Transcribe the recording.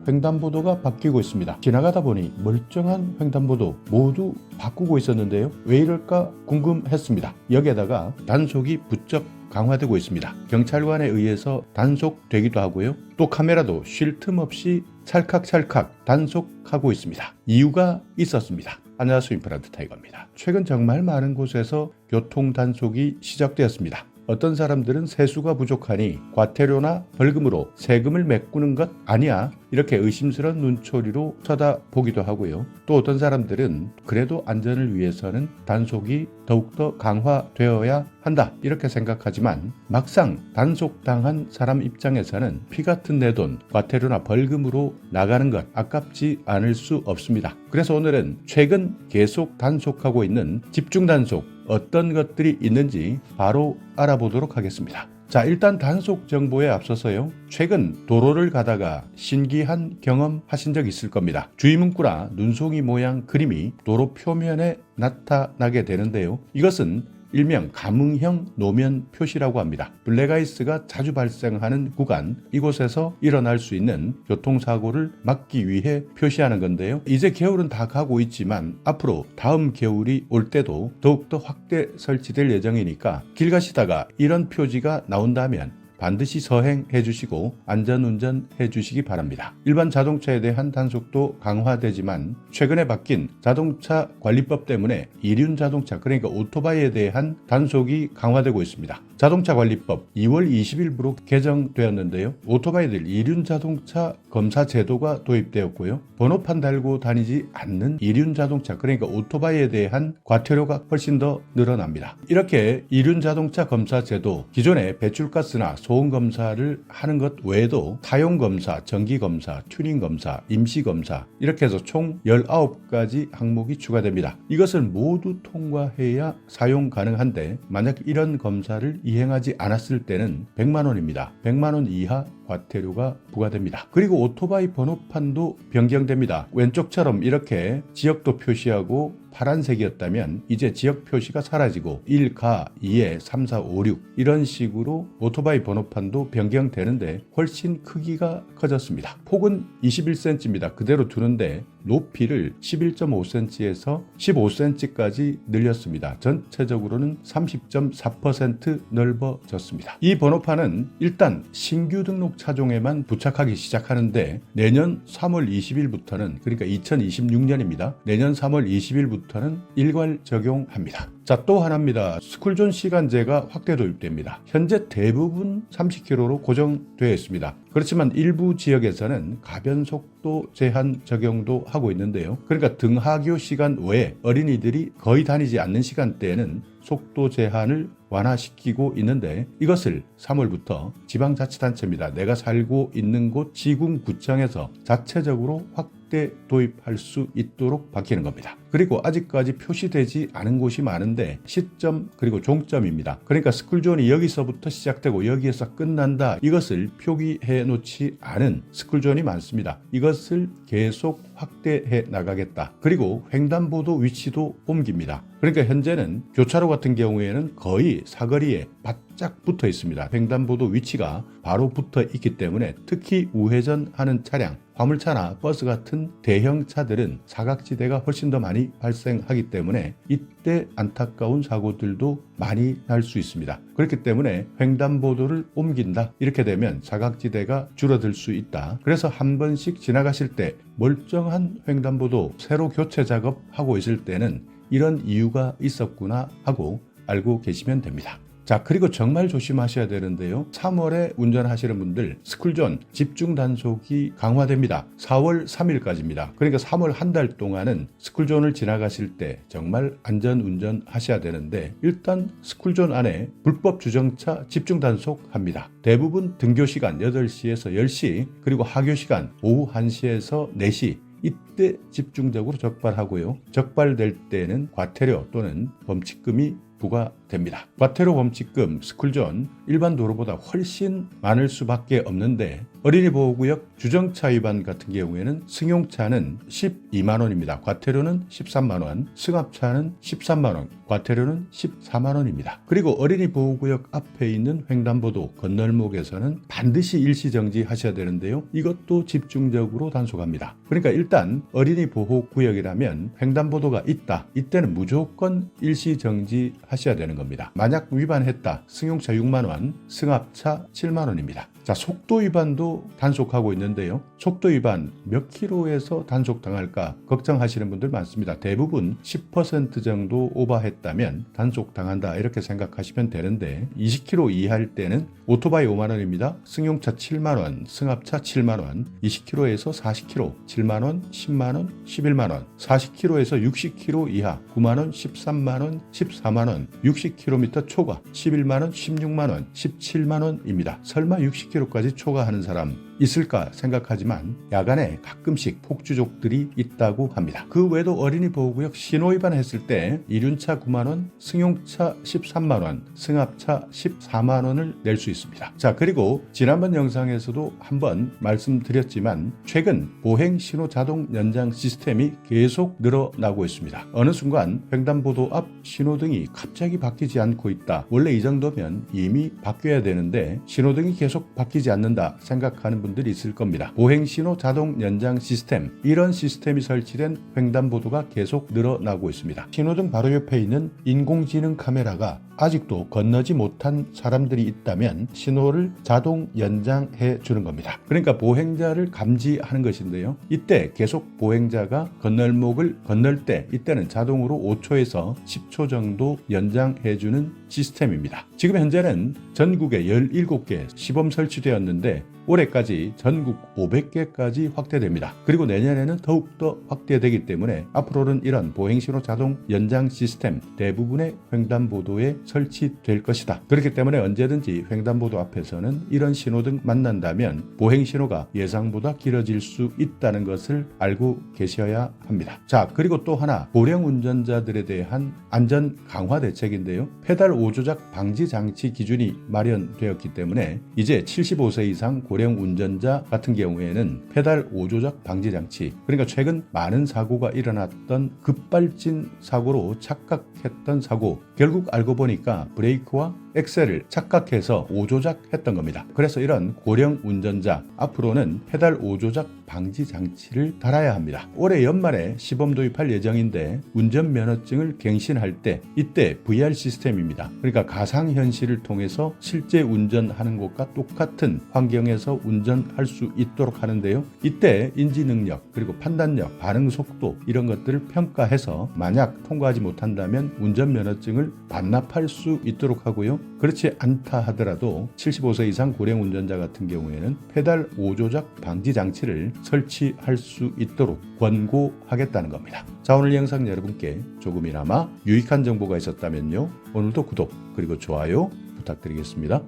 횡단보도가 바뀌고 있습니다. 지나가다 보니 멀쩡한 횡단보도 모두 바꾸고 있었는데요. 왜 이럴까 궁금했습니다. 여기에다가 단속이 부쩍 강화되고 있습니다. 경찰관에 의해서 단속되기도 하고요. 또 카메라도 쉴 틈 없이 찰칵찰칵 단속하고 있습니다. 이유가 있었습니다. 안녕하세요, 임플란트 타이거입니다. 최근 정말 많은 곳에서 교통 단속이 시작되었습니다. 어떤 사람들은 세수가 부족하니 과태료나 벌금으로 세금을 메꾸는 것 아니야? 이렇게 의심스러운 눈초리로 쳐다보기도 하고요. 또 어떤 사람들은 그래도 안전을 위해서는 단속이 더욱더 강화되어야 한다 이렇게 생각하지만 막상 단속당한 사람 입장에서는 피 같은 내 돈 과태료나 벌금으로 나가는 것 아깝지 않을 수 없습니다. 그래서 오늘은 최근 계속 단속하고 있는 집중단속 어떤 것들이 있는지 바로 알아보도록 하겠습니다. 자, 일단 단속 정보에 앞서서요. 최근 도로를 가다가 신기한 경험 하신 적 있을 겁니다. 주의 문구나 눈송이 모양 그림이 도로 표면에 나타나게 되는데요. 이것은 일명 감흥형 노면 표시라고 합니다. 블랙아이스가 자주 발생하는 구간, 이곳에서 일어날 수 있는 교통사고를 막기 위해 표시하는 건데요. 이제 겨울은 다 가고 있지만 앞으로 다음 겨울이 올 때도 더욱더 확대 설치될 예정이니까 길 가시다가 이런 표지가 나온다면 반드시 서행해 주시고 안전운전 해 주시기 바랍니다. 일반 자동차에 대한 단속도 강화되지만 최근에 바뀐 자동차 관리법 때문에 이륜 자동차 그러니까 오토바이에 대한 단속이 강화되고 있습니다. 자동차 관리법 2월 20일부로 개정되었는데요. 오토바이들 이륜 자동차 검사 제도가 도입되었고요. 번호판 달고 다니지 않는 이륜 자동차 그러니까 오토바이에 대한 과태료가 훨씬 더 늘어납니다. 이렇게 이륜 자동차 검사 제도 기존에 배출가스나 소음 검사를 하는 것 외에도 사용 검사, 정기 검사, 튜닝 검사, 임시 검사 이렇게 해서 총 19가지 항목이 추가됩니다. 이것을 모두 통과해야 사용 가능한데 만약 이런 검사를 이행하지 않았을 때는 100만 원입니다. 100만 원 이하 과태료가 부과됩니다. 그리고 오토바이 번호판도 변경됩니다. 왼쪽처럼 이렇게 지역도 표시하고 파란색이었다면 이제 지역 표시가 사라지고 1가, 2에, 3, 4, 5, 6 이런 식으로 오토바이 번호판도 변경되는데 훨씬 크기가 커졌습니다. 폭은 21cm입니다. 그대로 두는데 높이를 11.5cm에서 15cm까지 늘렸습니다. 전체적으로는 30.4% 넓어졌습니다. 이 번호판은 일단 신규 등록 차종에만 부착하기 시작하는데 내년 3월 20일부터는 그러니까 2026년입니다. 내년 3월 20일부터는 일괄 적용합니다. 자, 또 하나입니다. 스쿨존 시간제가 확대 도입됩니다. 현재 대부분 30km로 고정되어 있습니다. 그렇지만 일부 지역에서는 가변속도 제한 적용도 하고 있는데요. 그러니까 등하교 시간 외에 어린이들이 거의 다니지 않는 시간대에는 속도 제한을 완화시키고 있는데 이것을 3월부터 지방자치단체입니다. 내가 살고 있는 곳 시군구청에서 자체적으로 확대 도입할 수 있도록 바뀌는 겁니다. 그리고 아직까지 표시되지 않은 곳이 많은데 시점 그리고 종점입니다. 그러니까 스쿨존이 여기서부터 시작되고 여기에서 끝난다. 이것을 표기해 놓지 않은 스쿨존이 많습니다. 이것을 계속 확대해 나가겠다. 그리고 횡단보도 위치도 옮깁니다. 그러니까 현재는 교차로 같은 경우에는 거의 사거리에 바짝 붙어 있습니다. 횡단보도 위치가 바로 붙어 있기 때문에 특히 우회전하는 차량, 화물차나 버스 같은 대형 차들은 사각지대가 훨씬 더 많이 발생하기 때문에 이때 안타까운 사고들도 많이 날 수 있습니다. 그렇기 때문에 횡단보도를 옮긴다. 이렇게 되면 사각지대가 줄어들 수 있다. 그래서 한 번씩 지나가실 때 멀쩡한 횡단보도 새로 교체 작업하고 있을 때는 이런 이유가 있었구나 하고 알고 계시면 됩니다. 자, 그리고 정말 조심하셔야 되는데요. 3월에 운전하시는 분들 스쿨존 집중 단속이 강화됩니다. 4월 3일까지입니다. 그러니까 3월 한 달 동안은 스쿨존을 지나가실 때 정말 안전 운전하셔야 되는데 일단 스쿨존 안에 불법 주정차 집중 단속합니다. 대부분 등교 시간 8시에서 10시 그리고 하교 시간 오후 1시에서 4시 이때 집중적으로 적발하고요. 적발될 때는 과태료 또는 범칙금이 부과됩니다. 과태료 범칙금 스쿨존 일반 도로보다 훨씬 많을 수밖에 없는데 어린이 보호구역 주정차 위반 같은 경우에는 승용차는 12만 원입니다. 과태료는 13만 원, 승합차는 13만 원, 과태료는 14만 원입니다. 그리고 어린이 보호구역 앞에 있는 횡단보도 건널목에서는 반드시 일시정지 하셔야 되는데요. 이것도 집중적으로 단속합니다. 그러니까 일단 어린이 보호구역이라면 횡단보도가 있다. 이때는 무조건 일시정지 하셔야 되는 겁니다. 만약 위반했다. 승용차 6만 원, 승합차 7만 원입니다. 자, 속도 위반도 단속하고 있는데요. 속도 위반 몇 킬로에서 단속당할까 걱정하시는 분들 많습니다. 대부분 10% 정도 오버했다면 단속당한다 이렇게 생각하시면 되는데 20km 이하일 때는 오토바이 5만 원입니다. 승용차 7만 원, 승합차 7만 원, 20km에서 40km 7만 원, 10만 원, 11만 원, 40km에서 60km 이하 9만 원, 13만 원, 14만 원, 60km 초과 11만 원, 16만 원, 17만 원입니다. 설마 60km까지 초과하는 사람 있을까 생각하지만 야간에 가끔씩 폭주족들이 있다고 합니다. 그 외에도 어린이 보호구역 신호 위반했을 때 이륜차 9만 원, 승용차 13만 원, 승합차 14만 원을 낼 수 있습니다. 자, 그리고 지난번 영상에서도 한번 말씀드렸지만 최근 보행 신호 자동 연장 시스템이 계속 늘어나고 있습니다. 어느 순간 횡단보도 앞 신호등이 갑자기 바뀌지 않고 있다. 원래 이 정도면 이미 바뀌어야 되는데 신호등이 계속 바뀌지 않는다 생각하는 분들이 있을 겁니다. 보행신호 자동 연장 시스템, 이런 시스템이 설치된 횡단보도가 계속 늘어나고 있습니다. 신호등 바로 옆에 있는 인공지능 카메라가 아직도 건너지 못한 사람들이 있다면 신호를 자동 연장해 주는 겁니다. 그러니까 보행자를 감지하는 것인데요. 이때 계속 보행자가 건널목을 건널 때 이때는 자동으로 5초에서 10초 정도 연장해 주는 시스템입니다. 지금 현재는 전국에 17개 시범 설치되었는데 올해까지 전국 500개까지 확대됩니다. 그리고 내년에는 더욱더 확대되기 때문에 앞으로는 이런 보행신호 자동 연장 시스템 대부분의 횡단보도에 설치될 것이다. 그렇기 때문에 언제든지 횡단보도 앞에서는 이런 신호등 만난다면 보행신호가 예상보다 길어질 수 있다는 것을 알고 계셔야 합니다. 자, 그리고 또 하나 고령 운전자들에 대한 안전 강화 대책인데요. 페달 5조작 방지 장치 기준이 마련되었기 때문에 이제 75세 이상 고령 운전자 같은 경우에는 페달 5조작 방지 장치, 그러니까 최근 많은 사고가 일어났던 급발진 사고로 착각했던 사고, 결국 알고 보니까 브레이크와 엑셀을 착각해서 5조작 했던 겁니다. 그래서 이런 고령 운전자 앞으로는 페달 5조작 방지 장치를 달아야 합니다. 올해 연말에 시범 도입할 예정인데 운전면허증을 갱신할 때 이때 VR 시스템입니다. 그러니까 가상현실을 통해서 실제 운전하는 것과 똑같은 환경에서 운전할 수 있도록 하는데요. 이때 인지능력 그리고 판단력, 반응속도 이런 것들을 평가해서 만약 통과하지 못한다면 운전면허증을 반납할 수 있도록 하고요. 그렇지 않다 하더라도 75세 이상 고령 운전자 같은 경우에는 페달 5조작 방지 장치를 설치할 수 있도록 권고하겠다는 겁니다. 자, 오늘 영상 여러분께 조금이나마 유익한 정보가 있었다면요. 오늘도 구독 그리고 좋아요 부탁드리겠습니다.